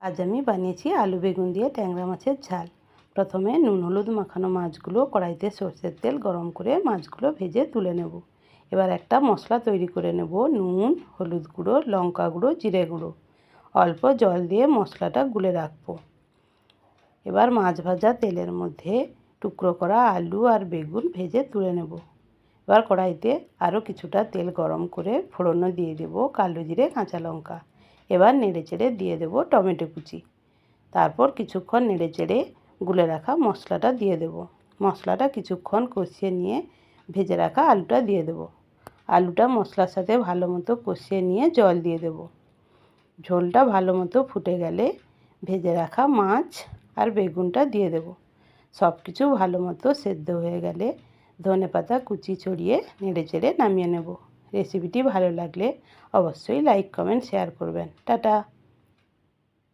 আজ আমি বানিয়েছি আলু বেগুন দিয়ে ট্যাংরা মাছের ঝাল। প্রথমে নুন হলুদ মাখানো মাছগুলো কড়াইতে সরষের তেল গরম করে মাছগুলো ভেজে তুলে নেব। এবার একটা মশলা তৈরি করে নেব। নুন, হলুদ গুঁড়ো, লঙ্কা গুঁড়ো, জিরে গুঁড়ো, অল্প জল দিয়ে মশলাটা গুলে রাখবো। এবার মাছ ভাজা তেলের মধ্যে টুকরো করা আলু আর বেগুন ভেজে তুলে নেব। এবার কড়াইতে আরও কিছুটা তেল গরম করে ফোড়নে দিয়ে দেব কালো জিরে, কাঁচা লঙ্কা। এবার নেড়েচেড়ে দিয়ে দেব টমেটো কুচি। তারপর কিছুক্ষণ নেড়েচেড়ে গুলে রাখা মশলাটা দিয়ে দেব। মশলাটা কিছুক্ষণ কষিয়ে নিয়ে ভেজে রাখা আলুটা দিয়ে দেব। আলুটা মশলার সাথে ভালো মতো কষিয়ে নিয়ে জল দিয়ে দেব। ঝোলটা ভালো মতো ফুটে গেলে ভেজে রাখা মাছ আর বেগুনটা দিয়ে দেব। সব কিছু ভালো মতো সেদ্ধ হয়ে গেলে ধনেপাতা কুচি ছড়িয়ে নেড়েচেড়ে নামিয়ে নেব। রেসিপিটি ভালো লাগলে অবশ্যই লাইক, কমেন্ট, শেয়ার করবেন। টাটা।